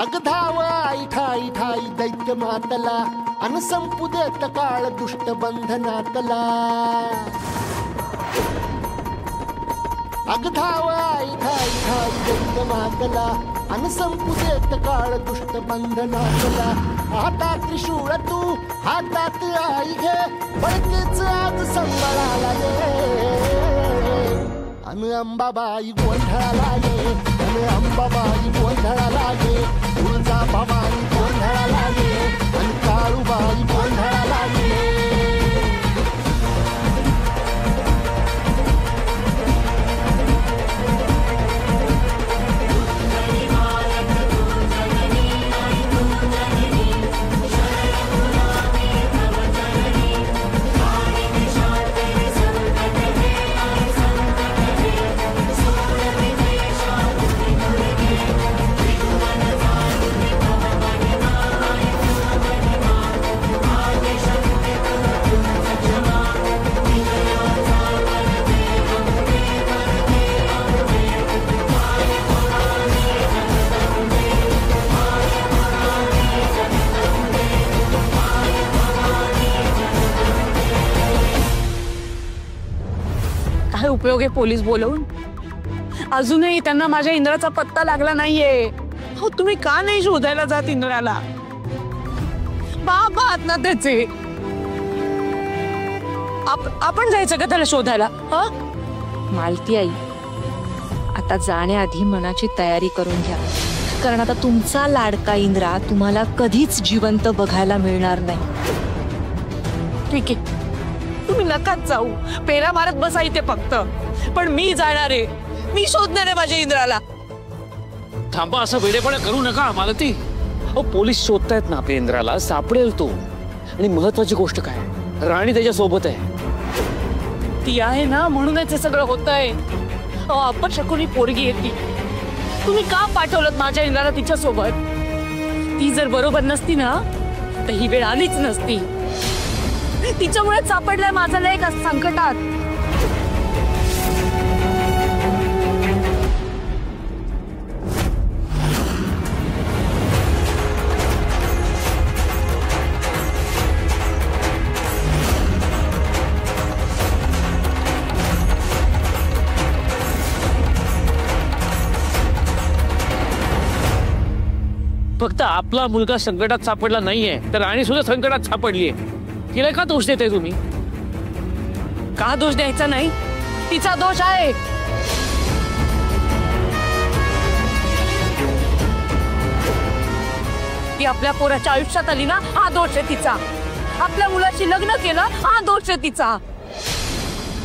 अगधाव आई ठाई ठाई दैत्य मातला अन संपू देत काळ दुष्ट बंधनातला अगधाव आई ठाई ठाई दैत्य मातला अन संपू देत काळ दुष्ट बंधनातला हातात त्रिशूळ तू हातात आई घे बळकेच आज संबळाला ये अन अंबाबाई गोंधळाला ये अन अंबाबाई गोंधळाला ये तुळजा भवानी गोंधळाला ये अन काळूबाई गोंधळाला ये उपयोग आहे पोलीस बोलवून? अजूनही त्यांना माझ्या इंद्राचा पत्ता लागला नाहीये. हो तुम्ही का नाही शोधायला जात इंद्राला? बाबा आत ना त्याचे. आपण जायचं का त्याला शोधायला? मालती आई, आता जाण्याआधी मनाची तयारी करून घ्या, कारण आता तुमचा लाडका इंद्रा तुम्हाला कधीच जिवंत बघायला मिळणार नाही. ठीक आहे, तुम्ही नकाच जाऊ, पेरा मारत बसा इथे फक्त. पण मी जाणार आहे, मी शोधणार आहे माझ्या इंद्राला. थांबा, असं वेडेपणा करू नका मालती. अहो पोलीस शोधतायत ना आपल्या इंद्राला, सापडेल तो. आणि महत्वाची गोष्ट काय, राणी त्याच्या सोबत आहे. ती आहे ना, म्हणूनच हे सगळं होतंय. अहो आपण शकुनी पोरगी येते, तुम्ही का पाठवलं माझ्या इंद्राला तिच्या सोबत? ती जर बरोबर नसती ना तर ही वेळ आलीच नसती. तिच्यामुळे सापडलाय माझा लेक संकटात. फक्त आपला मुलगा संकटात सापडला नाहीये, तर राणी सुद्धा संकटात सापडलीये. तिला का दोष देताय तुम्ही? का दोष द्यायचा नाही? तिचा दोष आहे. ती आपल्या पोराच्या आयुष्यात आली ना, हा दोष आहे तिचा. आपल्या मुलाशी लग्न केलं, हा दोष आहे तिचा.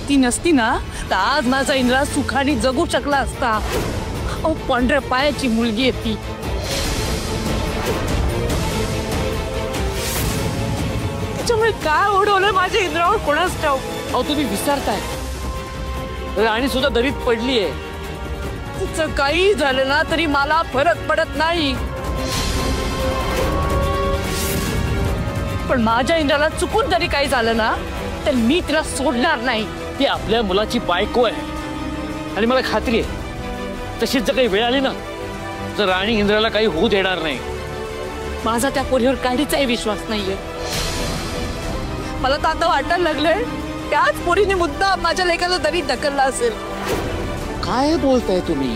ती नसती ना तर आज माझा इंद्रा सुखाने जगू शकला असता. अहो पांढऱ्या पायाची मुलगी आहे ती. काय ओढवलं माझ्या इंद्रावर कोणाच ठाऊक. अहो तुम्ही विसरताय, राणी सुद्धा दरीत पडलीये. तिचं काही झालं ना तरी मला फरक पडत नाही, पण माझ्या इंद्राला चुकून जरी काही झालं ना तर मी तिला सोडणार नाही. ती आपल्या मुलाची बायको आहे आणि मला खात्री आहे तशीच जर काही वेळ आली ना तर राणी इंद्राला काही होऊ देणार नाही. माझा त्या पोरीवर काहीचाही विश्वास नाहीये. मला तर आता वाटायला लागलंय त्याच पोरीने मुद्दा माझ्या लेकाला दरीत ढकलला असेल. काय बोलताय तुम्ही?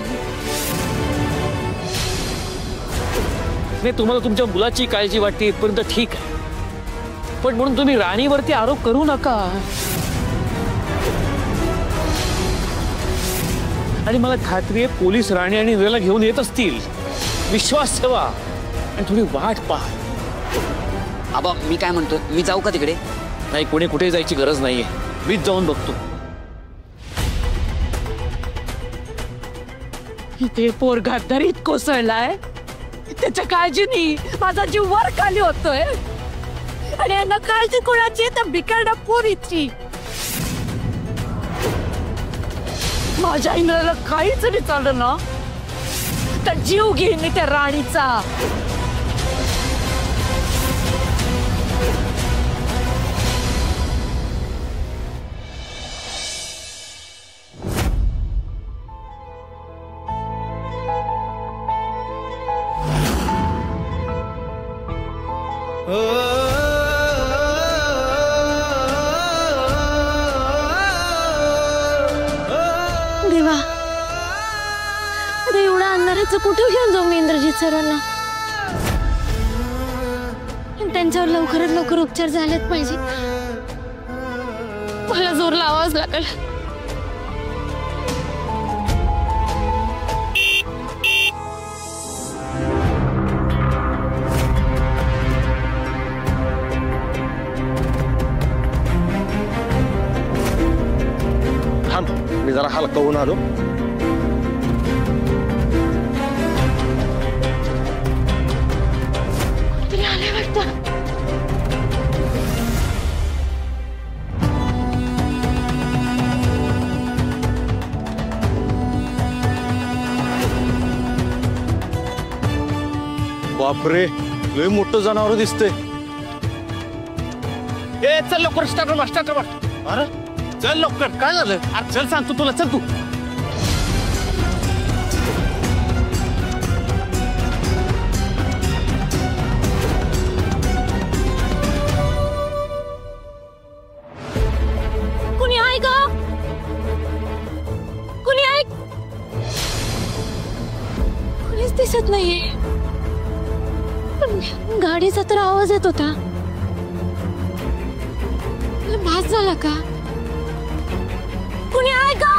नाही, तुम्हाला तुमच्या मुलाची काळजी वाटते इथपर्यंत ठीक आहे, पण म्हणून तुम्ही राणीवरती आरोप करू नका. आणि मला खात्री आहे पोलीस राणी आणि इंद्राला घेऊन येत असतील. विश्वास ठेवा आणि थोडी वाट पहा. आबा मी काय म्हणतो, मी जाऊ का तिकडे? नाही, कोणी कुठे जायची गरज नाहीये, मीच जाऊन बघतो. इथे पोरगा दरीत कोसळलाय, त्याच्या काळजीने माझा जीव वर खाली होतोय. आणि यांना काळजी कोणाची तर बिकारडा पोरीची. माझ्या इंद्राला काहीच नाही चाललं ना तर जीव घेईन मी त्या राणीचा. असं कुठे घेऊन जाऊ मी इंद्रजित सरांना? त्यांच्यावर लवकरात लवकर उपचार झालेच पाहिजे. मला जोर लावाच लागेल. थांब, मी जरा हलका होऊन आलो. तरी आले वाटतं. बापरे, लय मोठं जनावर दिसतंय. ए चल लवकर स्टार्टर. अरे चल लवकर, काय झालं? अरे चल सांगतो तुला, चल तू. कुणी आहे का? कुणी आहे? कुणीच दिसत नाहीये. पण गाडीचा तर आवाज येत होता. भास झाला का? कुणी आहे का?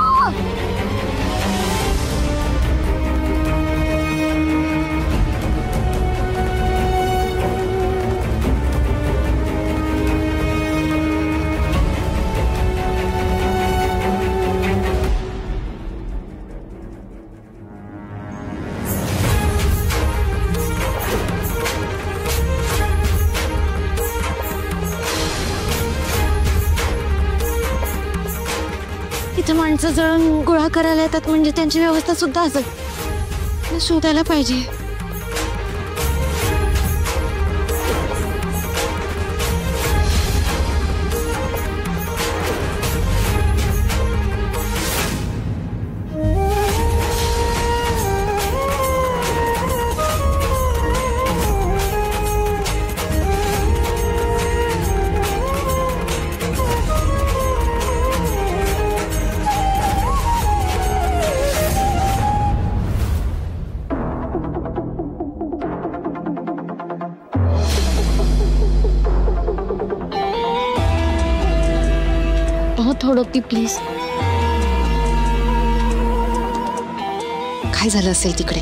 इथे माणसं जळून गोळा करायला येतात म्हणजे त्यांची व्यवस्था सुद्धा असेल. शोधायला पाहिजे. थोडं प्लीज. काय झालं असेल तिकडे?